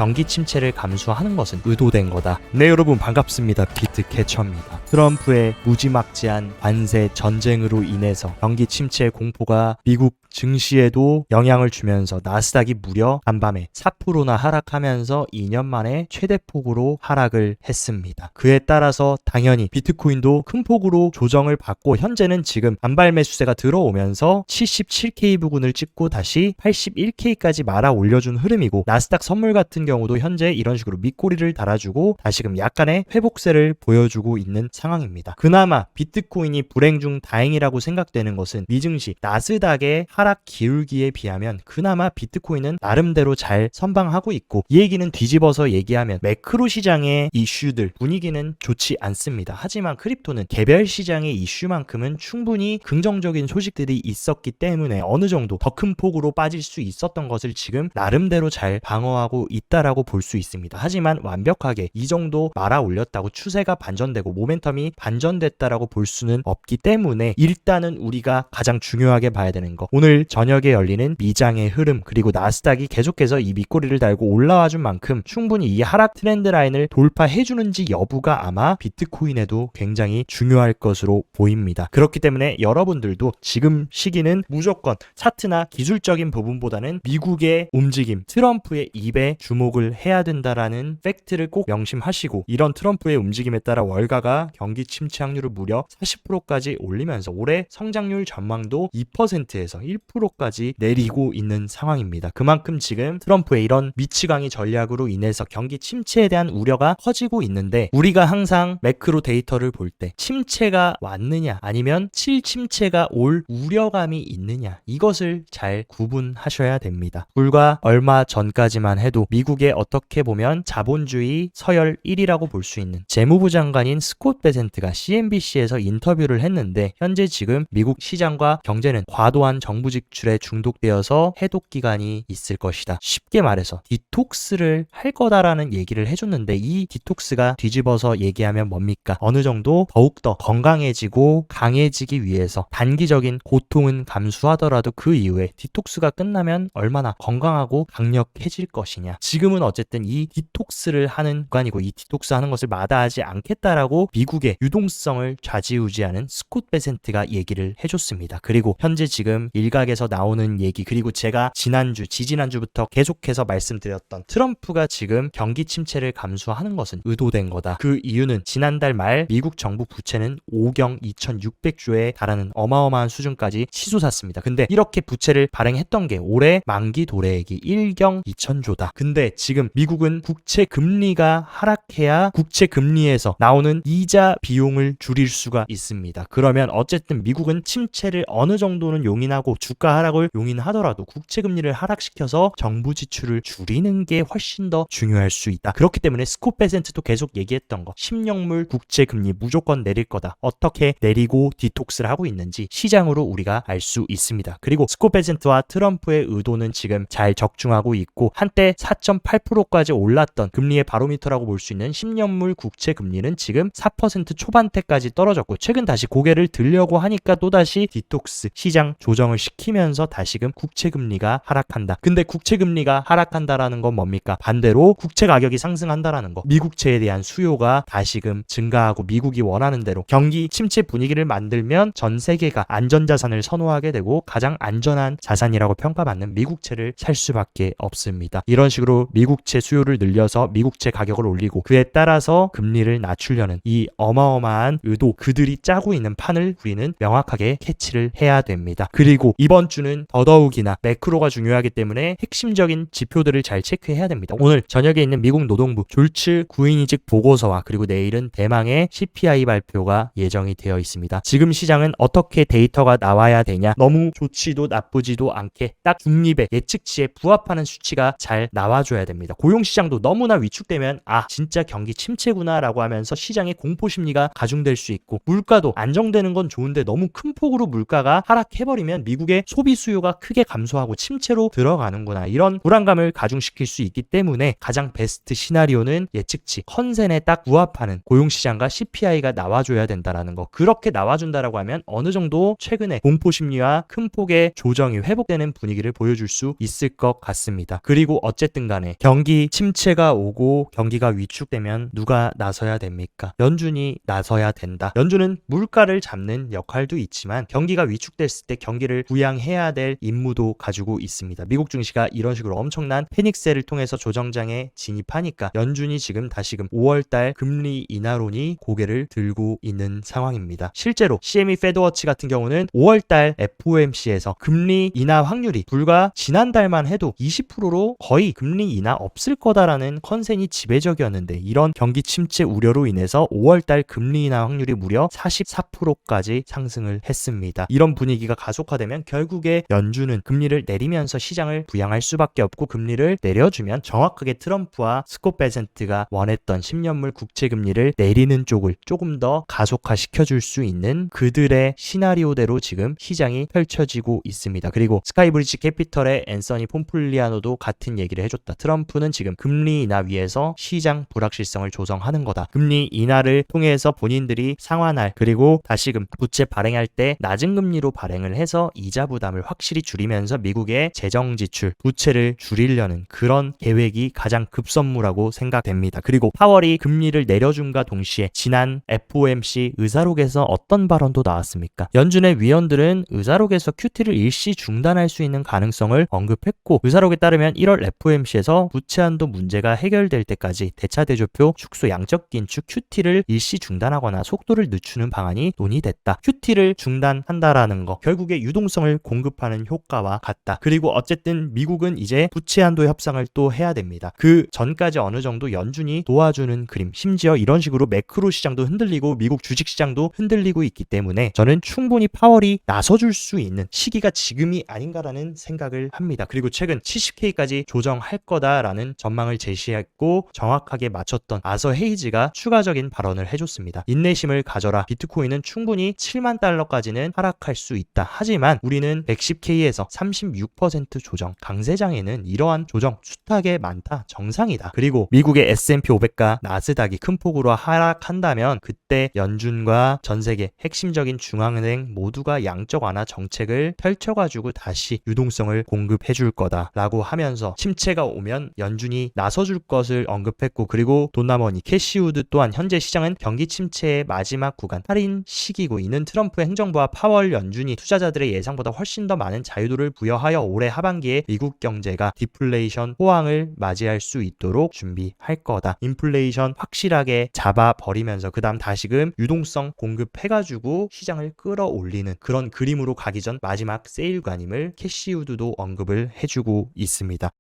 경기 침체를 감수하는 것은 의도된 거다. 네, 여러분 반갑습니다. 비트캐쳐입니다. 트럼프의 무지막지한 관세 전쟁으로 인해서 경기 침체의 공포가 미국 증시에도 영향을 주면서 나스닥이 무려 간밤에 4%나 하락하면서 2년 만에 최대폭으로 하락을 했습니다. 그에 따라서 당연히 비트코인도 큰 폭으로 조정을 받고 현재는 지금 반발 매수세가 들어오면서 77K 부근을 찍고 다시 81K까지 말아 올려준 흐름이고, 나스닥 선물 같은 경우도 현재 이런 식으로 밑꼬리를 달아주고 다시금 약간의 회복세를 보여주고 있는 상황입니다. 그나마 비트코인이 불행 중 다행이라고 생각되는 것은 미증시 나스닥의 하락 기울기에 비하면 그나마 비트코인은 나름대로 잘 선방하고 있고, 이 얘기는 뒤집어서 얘기하면 매크로 시장의 이슈들 분위기는 좋지 않습니다. 하지만 크립토는 개별 시장의 이슈만큼은 충분히 긍정적인 소식들이 있었기 때문에 어느 정도 더 큰 폭으로 빠질 수 있었던 것을 지금 나름대로 잘 방어하고 있다라고 볼 수 있습니다. 하지만 완벽하게 이 정도 말아 올렸다고 추세가 반전되고 모멘텀이 반전됐다라고 볼 수는 없기 때문에 일단은 우리가 가장 중요하게 봐야 되는 거, 오늘 저녁에 열리는 미장의 흐름, 그리고 나스닥이 계속해서 이 밑꼬리를 달고 올라와 준 만큼 충분히 이 하락 트렌드 라인을 돌파해 주는지 여부가 아마 비트코인에도 굉장히 중요할 것으로 보입니다. 그렇기 때문에 여러분들도 지금 시기는 무조건 차트나 기술적인 부분보다는 미국의 움직임, 트럼프의 입에 주목을 해야 된다라는 팩트를 꼭 명심하시고, 이런 트럼프의 움직임에 따라 월가가 경기 침체 확률을 무려 40%까지 올리면서 올해 성장률 전망도 2%에서 1%까지 내리고 있는 상황입니다. 그만큼 지금 트럼프의 이런 미치광이 전략으로 인해서 경기 침체에 대한 우려가 커지고 있는데, 우리가 항상 매크로 데이터를 볼 때 침체가 왔느냐 아니면 침체가 올 우려감이 있느냐, 이것을 잘 구분하셔야 됩니다. 불과 얼마 전까지만 해도 미국의 어떻게 보면 자본주의 서열 1위라고 볼 수 있는 재무부 장관인 스콧 베센트가 CNBC에서 인터뷰를 했는데, 현재 지금 미국 시장과 경제는 과도한 정부 지출에 중독되어서 해독 기간이 있을 것이다. 쉽게 말해서 디톡스를 할 거다라는 얘기를 해줬는데, 이 디톡스가 뒤집어서 얘기하면 뭡니까? 어느 정도 더욱더 건강해지고 강해지기 위해서 단기적인 고통은 감수하더라도 그 이후에 디톡스가 끝나면 얼마나 건강하고 강력해질 것이냐. 지금은 어쨌든 이 디톡스를 하는 구간이고, 이 디톡스 하는 것을 마다하지 않겠다라고 미국의 유동성을 좌지우지하는 스콧 베센트가 얘기를 해줬습니다. 그리고 현재 지금 일각에서 나오는 얘기, 그리고 제가 지지난주부터 계속해서 말씀드렸던 트럼프가 지금 경기 침체를 감수하는 것은 의도된 거다. 그 이유는 지난달 말 미국 정부 부채는 5경 2600조에 달하는 어마어마한 수준까지 치솟았습니다. 근데 이렇게 부채를 발행했던 게 올해 만기 도래액이 1경 2000조다. 근데 지금 미국은 국채 금리가 하락해야 국채 금리에서 나오는 이자 비용을 줄일 수가 있습니다. 그러면 어쨌든 미국은 침체를 어느 정도는 용인하고 주가 하락을 용인하더라도 국채 금리를 하락시켜서 정부 지출을 줄이는 게 훨씬 더 중요할 수 있다. 그렇기 때문에 스콧 베센트도 계속 얘기했던 거, 10년물 국채 금리 무조건 내릴 거다. 어떻게 내리고 디톡스를 하고 있는지 시장으로 우리가 알 수 있습니다. 그리고 스콧 베센트와 트럼프의 의도는 지금 잘 적중하고 있고, 한때 4.8%까지 올랐던 금리의 바로미터라고 볼 수 있는 10년물 국채 금리는 지금 4% 초반대까지 떨어졌고, 최근 다시 고개를 들려고 하니까 또다시 디톡스 시장 조정을 시키면서 다시금 국채 금리가 하락한다. 근데 국채 금리가 하락한다라는 건 뭡니까? 반대로 국채 가격이 상승한다라는 거, 미국채에 대한 수요가 다시금 증가하고 미국이 원하는 대로 경기 침체 분위기를 만들면 전 세계가 안전자산을 선호하게 되고 가장 안전한 자산이라고 평가받는 미국채를 살 수밖에 없습니다. 이런 식으로 미국채 수요를 늘려서 미국채 가격을 올리고 그에 따라서 금리를 낮추려는 이 어마어마한 의도, 그들이 짜고 있는 판을 우리는 명확하게 캐치를 해야 됩니다. 그리고 이번 주는 더더욱이나 매크로가 중요하기 때문에 핵심적인 지표들을 잘 체크해야 됩니다. 오늘 저녁에 있는 미국 노동부 졸츠 구인이직 보고서와 그리고 내일은 대망의 CPI 발표가 예정이 되어 있습니다. 지금 시장은 어떻게 데이터가 나와야 되냐, 너무 좋지도 나쁘지도 않게 딱 중립의 예측치에 부합하는 수치가 잘 나와줘야 됩니다. 고용시장도 너무나 위축되면 진짜 경기 침체구나 라고 하면서 시장의 공포심리가 가중될 수 있고, 물가도 안정되는 건 좋은데 너무 큰 폭으로 물가가 하락해버리면 미국의 미국의 소비 수요가 크게 감소하고 침체로 들어가는구나, 이런 불안감을 가중시킬 수 있기 때문에 가장 베스트 시나리오는 예측치 컨센에 딱 부합하는 고용시장과 CPI가 나와줘야 된다라는 거. 그렇게 나와준다라고 하면 어느 정도 최근에 공포심리와 큰 폭의 조정이 회복되는 분위기를 보여줄 수 있을 것 같습니다. 그리고 어쨌든 간에 경기 침체가 오고 경기가 위축되면 누가 나서야 됩니까? 연준이 나서야 된다. 연준은 물가를 잡는 역할도 있지만 경기가 위축됐을 때 경기를 부양해야 될 임무도 가지고 있습니다. 미국 증시가 이런 식으로 엄청난 패닉셀을 통해서 조정장에 진입하니까 연준이 지금 다시금 5월달 금리 인하론이 고개를 들고 있는 상황입니다. 실제로 CME 페드워치 같은 경우는 5월달 FOMC에서 금리 인하 확률이 불과 지난달만 해도 20%로 거의 금리 인하 없을 거다라는 컨센이 지배적이었는데, 이런 경기 침체 우려로 인해서 5월달 금리 인하 확률이 무려 44%까지 상승을 했습니다. 이런 분위기가 가속화되면 결국에 연준은 금리를 내리면서 시장을 부양할 수밖에 없고, 금리를 내려주면 정확하게 트럼프와 스콧 베센트가 원했던 10년물 국채금리를 내리는 쪽을 조금 더 가속화시켜줄 수 있는 그들의 시나리오대로 지금 시장이 펼쳐지고 있습니다. 그리고 스카이브리지 캐피털의 앤서니 폼플리아노도 같은 얘기를 해줬다. 트럼프는 지금 금리 인하 위에서 시장 불확실성을 조성하는 거다. 금리 인하를 통해서 본인들이 상환할, 그리고 다시금 부채 발행할 때 낮은 금리로 발행을 해서 이자 부담을 확실히 줄이면서 미국의 재정 지출, 부채를 줄이려는 그런 계획이 가장 급선무라고 생각됩니다. 그리고 파월이 금리를 내려줌과 동시에 지난 FOMC 의사록에서 어떤 발언도 나왔습니까? 연준의 위원들은 의사록에서 QT를 일시 중단할 수 있는 가능성을 언급했고, 의사록에 따르면 1월 FOMC에서 부채 한도 문제가 해결될 때까지 대차 대조표 축소 양적 긴축 QT를 일시 중단하거나 속도를 늦추는 방안이 논의됐다. QT를 중단한다라는 거 결국에 유동성을 공급하는 효과와 같다. 그리고 어쨌든 미국은 이제 부채 한도 협상을 또 해야 됩니다. 그 전까지 어느 정도 연준이 도와주는 그림, 심지어 이런 식으로 매크로 시장도 흔들리고 미국 주식 시장도 흔들리고 있기 때문에 저는 충분히 파월이 나서줄 수 있는 시기가 지금이 아닌가라는 생각을 합니다. 그리고 최근 70K까지 조정할 거다라는 전망을 제시했고 정확하게 맞췄던 아서 헤이즈가 추가적인 발언을 해줬습니다. 인내심을 가져라. 비트코인은 충분히 7만 달러까지는 하락할 수 있다. 하지만 우리는 110K에서 36% 조정, 강세장에는 이러한 조정 숱하게 많다. 정상이다. 그리고 미국의 S&P 500과 나스닥이 큰 폭으로 하락한다면 그때 연준과 전 세계 핵심적인 중앙은행 모두가 양적 완화 정책을 펼쳐가지고 다시 유동성을 공급해줄 거다라고 하면서 침체가 오면 연준이 나서줄 것을 언급했고, 그리고 돈나머니, 캐시우드 또한 현재 시장은 경기 침체의 마지막 구간, 할인 시기고, 이는 트럼프 행정부와 파월 연준이 투자자들의 예상보다 훨씬 더 많은 자유도를 부여하여 올해 하반기에 미국 경제가 디플레이션 호황을 맞이할 수 있도록 준비할 거다. 인플레이션 확실하게 잡아버리면서 그 다음 다시금 유동성 공급해가지고 시장을 끌어올리는 그런 그림으로 가기 전 마지막 세일관임을 캐시우드도 언급을 해주고 있습니다.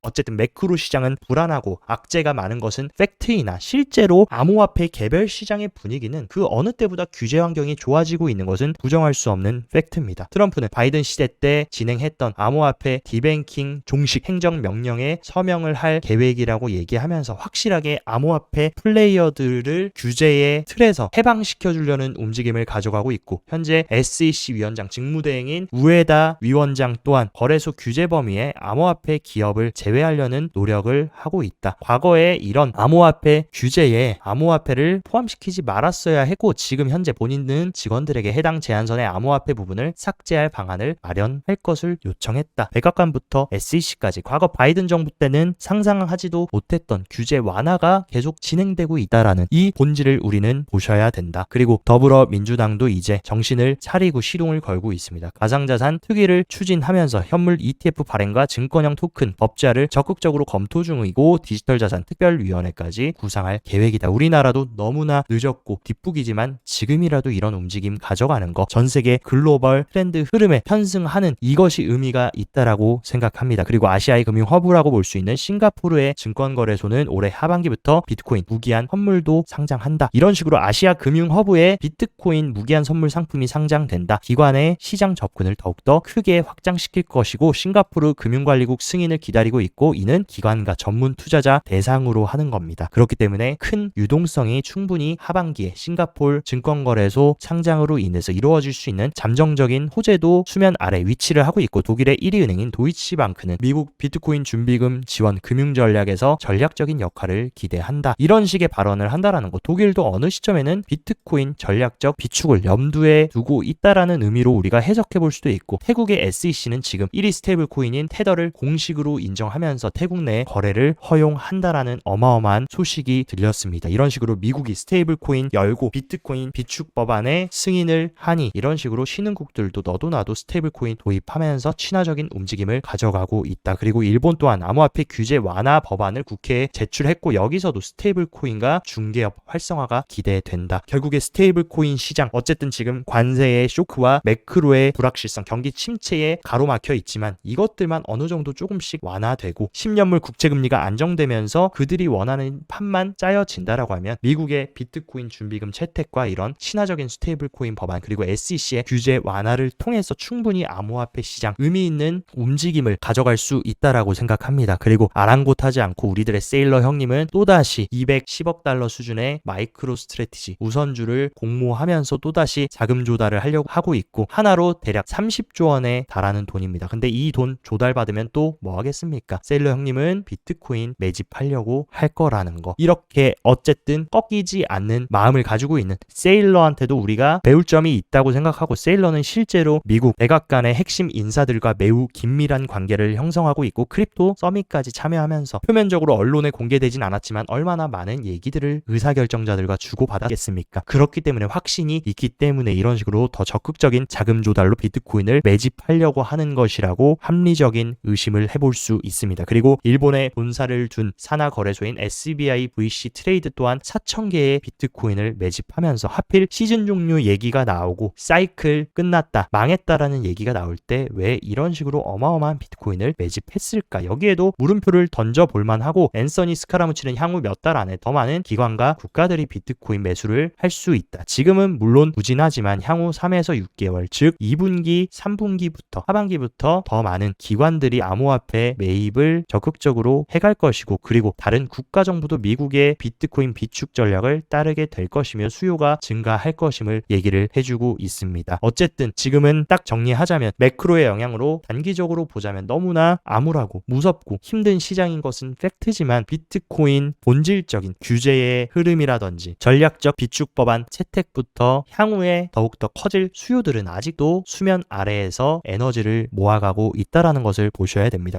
어쨌든 매크로 시장은 불안하고 악재가 많은 것은 팩트이나 실제로 암호화폐 개별 시장의 분위기는 그 어느 때보다 규제 환경이 좋아지고 있는 것은 부정할 수 없는 팩트입니다. 트럼프는 바이든 시대 때 진행했던 암호화폐 디뱅킹 종식 행정명령에 서명을 할 계획이라고 얘기하면서 확실하게 암호화폐 플레이어들을 규제의 틀에서 해방시켜주려는 움직임을 가져가고 있고, 현재 SEC 위원장 직무대행인 우에다 위원장 또한 거래소 규제 범위에 암호화폐 기업을 제외하려는 노력을 하고 있다. 과거에 이런 암호화폐 규제에 암호화폐를 포함시키지 말았어야 했고, 지금 현재 본인은 직원들에게 해당 제한선의 암호화폐 부분을 삭제할 방안을 마련할 것을 요청했다. 백악관부터 SEC까지 과거 바이든 정부 때는 상상하지도 못했던 규제 완화가 계속 진행되고 있다라는 이 본질을 우리는 보셔야 된다. 그리고 더불어민주당도 이제 정신을 차리고 시동을 걸고 있습니다. 가상자산 특위를 추진하면서 현물 ETF 발행과 증권형 토큰 법제화를 적극적으로 검토 중이고, 디지털자산 특별위원회까지 구상할 계획이다. 우리나라도 너무나 늦었고 뒷북이지만 지금이라도 이런 움직임 가져가는 거 전 세계 글로벌 트렌드 흐름에 편승하는 이것이 의미가 있다라고 생각합니다. 그리고 아시아의 금융 허브라고 볼 수 있는 싱가포르의 증권거래소는 올해 하반기부터 비트코인 무기한 선물도 상장한다. 이런 식으로 아시아 금융 허브에 비트코인 무기한 선물 상품이 상장된다. 기관의 시장 접근을 더욱더 크게 확장시킬 것이고, 싱가포르 금융관리국 승인을 기다리고 있고, 있고 이는 기관과 전문 투자자 대상으로 하는 겁니다. 그렇기 때문에 큰 유동성이 충분히 하반기에 싱가포르 증권거래소 상장으로 인해서 이루어질 수 있는 잠정적인 호재도 수면 아래 위치를 하고 있고 독일의 1위 은행인 도이치방크는 미국 비트코인 준비금 지원 금융 전략에서 전략적인 역할을 기대한다. 이런 식의 발언을 한다라는 거. 독일도 어느 시점에는 비트코인 전략적 비축을 염두에 두고 있다라는 의미로 우리가 해석해 볼 수도 있고 태국의 SEC는 지금 1위 스테이블 코인인 테더를 공식으로 인정하면서 태국 내 거래를 허용한다라는 어마어마한 소식이 들렸습니다. 이런 식으로 미국이 스테이블 코인 열고 비트코인 비축 법안에 승인을 하니 이런 식으로 신흥국들도 너도 나도 스테이블 코인 도입하면서 친화적인 움직임을 가져가고 있다. 그리고 일본 또한 암호화폐 규제 완화 법안을 국회에 제출했고 여기서도 스테이블 코인과 중개업 활성화가 기대된다. 결국에 스테이블 코인 시장 어쨌든 지금 관세의 쇼크와 매크로의 불확실성, 경기 침체에 가로막혀 있지만 이것들만 어느 정도 조금씩 완화되고 10년물 국채금리가 안정되면서 그들이 원하는 판만 짜여진다라고 하면 미국의 비트코인 준비금 채택과 이런 친화적인 스테이블 코인 법안 그리고 SEC의 규제 완화를 통해서 충분히 암호화폐 시장 의미 있는 움직임을 가져갈 수 있다라고 생각합니다. 그리고 아랑곳하지 않고 우리들의 세일러 형님은 또다시 210억 달러 수준의 마이크로 스트래티지 우선주를 공모하면서 또다시 자금 조달을 하려고 하고 있고 하나로 대략 30조 원에 달하는 돈입니다. 근데 이 돈 조달받으면 또 뭐 하겠습니까? 세일러 형님은 비트코인 매집하려고 할 거라는 거. 이렇게 어쨌든 꺾이지 않는 마음을 가지고 있는 세일러한테도 우리가 배울 점이 있다고 생각하고 세일러는 실제로 미국 백악관의 핵심 인사들과 매우 긴밀한 관계를 형성하고 있고 크립토 서밋까지 참여하면서 표면적으로 언론에 공개되진 않았지만 얼마나 많은 얘기들을 의사결정자들과 주고받았겠습니까? 그렇기 때문에 확신이 있기 때문에 이런 식으로 더 적극적인 자금 조달로 비트코인을 매집하려고 하는 것이라고 합리적인 의심을 해볼 수 있습니다. 그리고 일본에 본사를 둔 산하 거래소인 SBI VC 트레이드 또한 4,000개의 비트코인을 매집하면서 하필 시즌 종료 얘기가 나오고 사이클 끝났다, 망했다라는 얘기가 나올 때 왜 이런 식으로 어마어마한 비트코인을 매집했을까? 여기에도 물음표를 던져볼 만하고 앤서니 스카라무치는 향후 몇 달 안에 더 많은 기관과 국가들이 비트코인 매수를 할 수 있다. 지금은 물론 부진하지만 향후 3에서 6개월 즉 2분기, 3분기부터 하반기부터 더 많은 기관들이 암호화폐 매입을 적극적으로 해갈 것이고 그리고 다른 국가 정부도 미국의 비트코인 비축 전략을 따르게 될 것이며 수요가 증가할 것임을 얘기를 해주고 있습니다. 어쨌든 지금은 딱 정리하자면 매크로의 영향으로 단기적으로 보자면 너무나 암울하고 무섭고 힘든 시장인 것은 팩트지만 비트코인 본질적인 규제의 흐름이라든지 전략적 비축 법안 채택부터 향후에 더욱더 커질 수요들은 아직도 수면 아래에서 에너지를 모아가고 있다는 것을 보셔야 됩니다.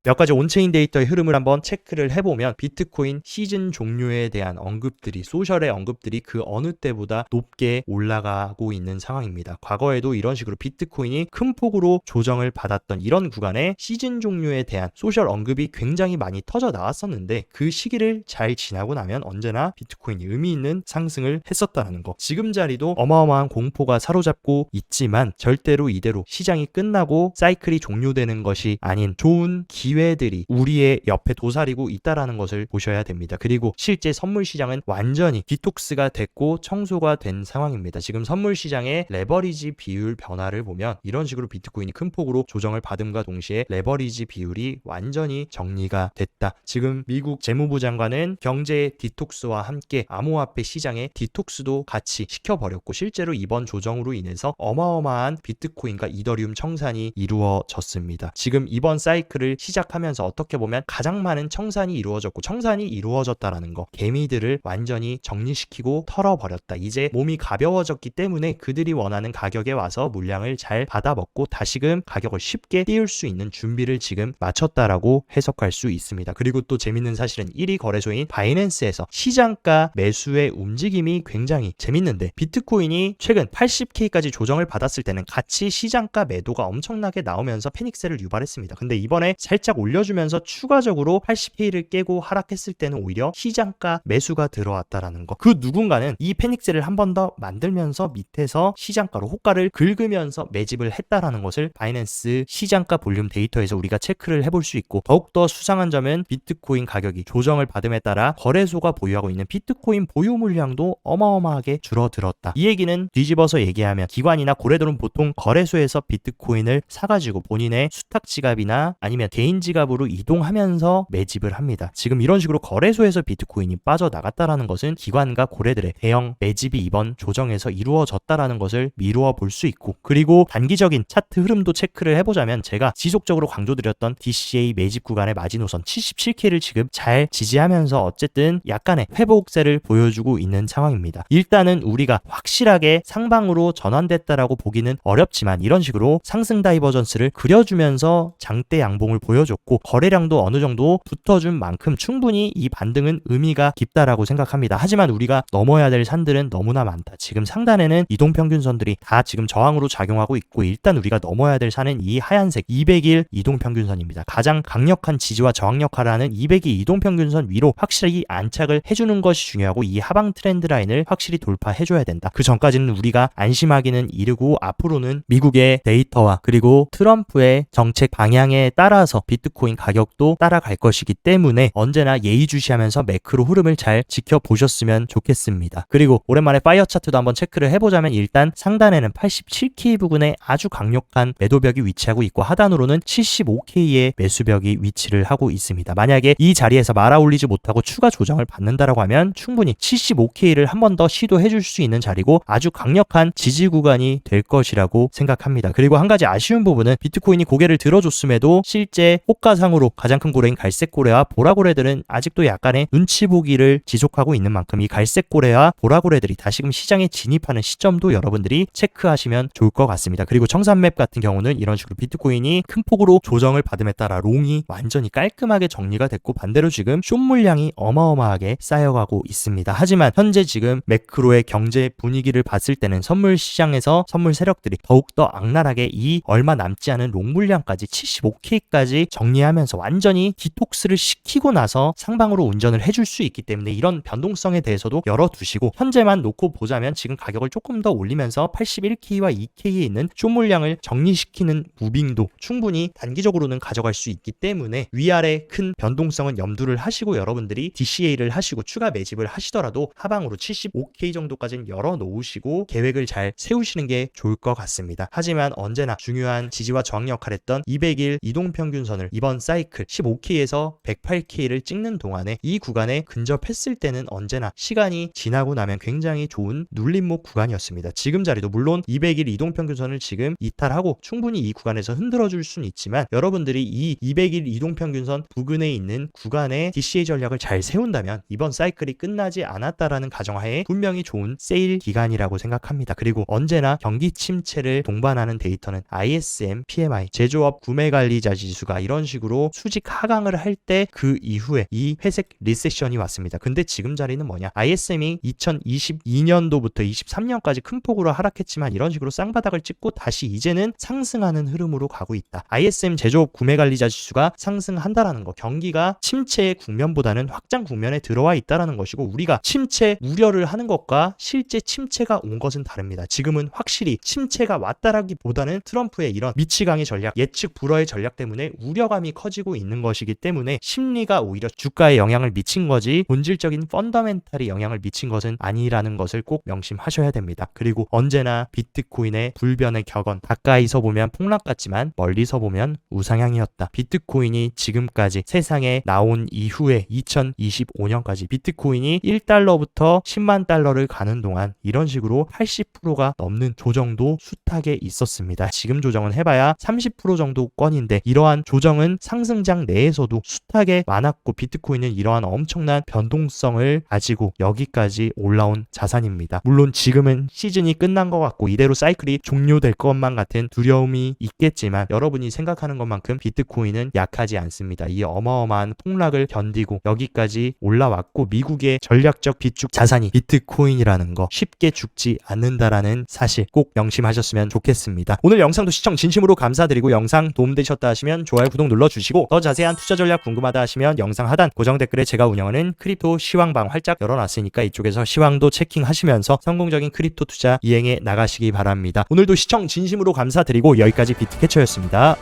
몇 가지 온체인 데이터의 흐름을 한번 체크를 해보면 비트코인 시즌 종료에 대한 언급들이 소셜의 언급들이 그 어느 때보다 높게 올라가고 있는 상황입니다. 과거에도 이런 식으로 비트코인이 큰 폭으로 조정을 받았던 이런 구간에 시즌 종료에 대한 소셜 언급이 굉장히 많이 터져 나왔었는데 그 시기를 잘 지나고 나면 언제나 비트코인이 의미 있는 상승을 했었다는 거. 지금 자리도 어마어마한 공포가 사로잡고 있지만 절대로 이대로 시장이 끝나고 사이클이 종료되는 것이 아닌 좋은 기회들이 우리의 옆에 도사리고 있다라는 것을 보셔야 됩니다. 그리고 실제 선물 시장은 완전히 디톡스가 됐고 청소가 된 상황입니다. 지금 선물 시장의 레버리지 비율 변화를 보면 이런 식으로 비트코인이 큰 폭으로 조정을 받음과 동시에 레버리지 비율이 완전히 정리가 됐다. 지금 미국 재무부 장관은 경제 디톡스와 함께 암호화폐 시장의 디톡스도 같이 시켜버렸고 실제로 이번 조정으로 인해서 어마어마한 비트코인과 이더리움 청산이 이루어졌습니다. 지금 이번 사이클을 시작하면서 어떻게 보면 가장 많은 청산이 이루어졌고 청산이 이루어졌다라는 거, 개미들을 완전히 정리시키고 털어버렸다. 이제 몸이 가벼워졌기 때문에 그들이 원하는 가격에 와서 물량을 잘 받아먹고 다시금 가격을 쉽게 띄울 수 있는 준비를 지금 마쳤다라고 해석할 수 있습니다. 그리고 또 재밌는 사실은 1위 거래소인 바이낸스에서 시장가 매수의 움직임이 굉장히 재밌는데 비트코인이 최근 80K까지 조정을 받았을 때는 같이 시장가 매도가 엄청나게 나오면서 패닉셀을 유발했습니다. 근데 이번에 살짝 올려주면서 추가적으로 80K를 깨고 하락했을 때는 오히려 시장가 매수가 들어왔다라는 거. 그 누군가는 이 패닉셀을 한 번 더 만들면서 밑에서 시장가로 호가를 긁으면서 매집을 했다라는 것을 바이낸스 시장가 볼륨 데이터에서 우리가 체크를 해볼 수 있고 더욱더 수상한 점은 비트코인 가격이 조정을 받음에 따라 거래소가 보유하고 있는 비트코인 보유 물량도 어마어마하게 줄어들었다. 이 얘기는 뒤집어서 얘기하면 기관이나 고래들은 보통 거래소에서 비트코인을 사가지고 본인의 수탁 지갑이나 아니면 개인 개인 지갑으로 이동하면서 매집을 합니다. 지금 이런 식으로 거래소에서 비트코인이 빠져나갔다라는 것은 기관과 고래들의 대형 매집이 이번 조정에서 이루어졌다라는 것을 미루어 볼 수 있고, 그리고 단기적인 차트 흐름도 체크를 해보자면 제가 지속적으로 강조드렸던 DCA 매집 구간의 마지노선 77K를 지금 잘 지지하면서 어쨌든 약간의 회복세를 보여주고 있는 상황입니다. 일단은 우리가 확실하게 상방으로 전환됐다라고 보기는 어렵지만 이런 식으로 상승 다이버전스를 그려주면서 장대 양봉을 보여줬고, 거래량도 어느 정도 붙어준 만큼 충분히 이 반등은 의미가 깊다라고 생각합니다. 하지만 우리가 넘어야 될 산들은 너무나 많다. 지금 상단에는 이동평균선들이 다 지금 저항으로 작용하고 있고, 일단 우리가 넘어야 될 산은 이 하얀색 200일 이동평균선입니다. 가장 강력한 지지와 저항 역할을 하는 200일 이동평균선 위로 확실히 안착을 해주는 것이 중요하고, 이 하방 트렌드 라인을 확실히 돌파해줘야 된다. 그 전까지는 우리가 안심하기는 이르고, 앞으로는 미국의 데이터와 그리고 트럼프의 정책 방향에 따라서 비트코인 가격도 따라갈 것이기 때문에 언제나 예의주시하면서 매크로 흐름을 잘 지켜보셨으면 좋겠습니다. 그리고 오랜만에 파이어 차트도 한번 체크를 해보자면 일단 상단에는 87K 부근에 아주 강력한 매도벽이 위치하고 있고, 하단으로는 75K의 매수벽이 위치를 하고 있습니다. 만약에 이 자리에서 말아 올리지 못하고 추가 조정을 받는다라고 하면 충분히 75K를 한 번 더 시도해 줄 수 있는 자리고 아주 강력한 지지 구간이 될 것이라고 생각합니다. 그리고 한 가지 아쉬운 부분은 비트코인이 고개를 들어줬음에도 실제 호가상으로 가장 큰 고래인 갈색고래와 보라고래들은 아직도 약간의 눈치 보기를 지속하고 있는 만큼 이 갈색고래와 보라고래들이 다시금 시장에 진입하는 시점도 여러분들이 체크하시면 좋을 것 같습니다. 그리고 청산맵 같은 경우는 이런 식으로 비트코인이 큰 폭으로 조정을 받음에 따라 롱이 완전히 깔끔하게 정리가 됐고, 반대로 지금 숏 물량이 어마어마하게 쌓여가고 있습니다. 하지만 현재 지금 매크로의 경제 분위기를 봤을 때는 선물 시장에서 선물 세력들이 더욱더 악랄하게 이 얼마 남지 않은 롱 물량까지 75K까지 정리하면서 완전히 디톡스를 시키고 나서 상방으로 운전을 해줄 수 있기 때문에 이런 변동성에 대해서도 열어두시고, 현재만 놓고 보자면 지금 가격을 조금 더 올리면서 81K와 2K에 있는 숏 물량을 정리시키는 무빙도 충분히 단기적으로는 가져갈 수 있기 때문에 위아래 큰 변동성은 염두를 하시고 여러분들이 DCA를 하시고 추가 매집을 하시더라도 하방으로 75K 정도까지는 열어놓으시고 계획을 잘 세우시는 게 좋을 것 같습니다. 하지만 언제나 중요한 지지와 저항 역할을 했던 200일 이동평균선을 이번 사이클 15K에서 108K를 찍는 동안에 이 구간에 근접했을 때는 언제나 시간이 지나고 나면 굉장히 좋은 눌림목 구간이었습니다. 지금 자리도 물론 200일 이동평균선을 지금 이탈하고 충분히 이 구간에서 흔들어줄 수는 있지만, 여러분들이 이 200일 이동평균선 부근에 있는 구간에 DCA 전략을 잘 세운다면 이번 사이클이 끝나지 않았다라는 가정하에 분명히 좋은 세일 기간이라고 생각합니다. 그리고 언제나 경기 침체를 동반하는 데이터는 ISM, PMI, 제조업 구매관리자 지수가 이런 식으로 수직 하강을 할 때 그 이후에 이 회색 리세션이 왔습니다. 근데 지금 자리는 뭐냐? ISM이 2022년도부터 23년까지 큰 폭으로 하락했지만 이런 식으로 쌍바닥을 찍고 다시 이제는 상승하는 흐름으로 가고 있다. ISM 제조업 구매관리자 지수가 상승한다라는 거, 경기가 침체의 국면보다는 확장 국면에 들어와 있다라는 것이고, 우리가 침체 우려를 하는 것과 실제 침체가 온 것은 다릅니다. 지금은 확실히 침체가 왔다라기보다는 트럼프의 이런 미치광이 전략, 예측 불허의 전략 때문에 우려감이 커지고 있는 것이기 때문에 심리가 오히려 주가에 영향을 미친 거지 본질적인 펀더멘탈이 영향을 미친 것은 아니라는 것을 꼭 명심하셔야 됩니다. 그리고 언제나 비트코인의 불변의 격언, 가까이서 보면 폭락 같지만 멀리서 보면 우상향이었다. 비트코인이 지금까지 세상에 나온 이후에 2025년까지 비트코인이 1달러부터 10만 달러를 가는 동안 이런 식으로 80%가 넘는 조정도 숱하게 있었습니다. 지금 조정은 해봐야 30% 정도권인데 이러한 조정은 상승장 내에서도 숱하게 많았고, 비트코인은 이러한 엄청난 변동성을 가지고 여기까지 올라온 자산입니다. 물론 지금은 시즌이 끝난 것 같고 이대로 사이클이 종료될 것만 같은 두려움이 있겠지만, 여러분이 생각하는 것만큼 비트코인은 약하지 않습니다. 이 어마어마한 폭락을 견디고 여기까지 올라왔고, 미국의 전략적 비축 자산이 비트코인이라는 거 쉽게 죽지 않는다라는 사실 꼭 명심하셨으면 좋겠습니다. 오늘 영상도 시청 진심으로 감사드리고, 영상 도움되셨다 하시면 좋아요, 구독 눌러주시고, 더 자세한 투자 전략 궁금하다 하시면 영상 하단 고정 댓글에 제가 운영하는 크립토 시황방 활짝 열어놨으니까 이쪽에서 시황도 체킹하시면서 성공적인 크립토 투자 이행해 나가시기 바랍니다. 오늘도 시청 진심으로 감사드리고 여기까지 비트캐쳐였습니다.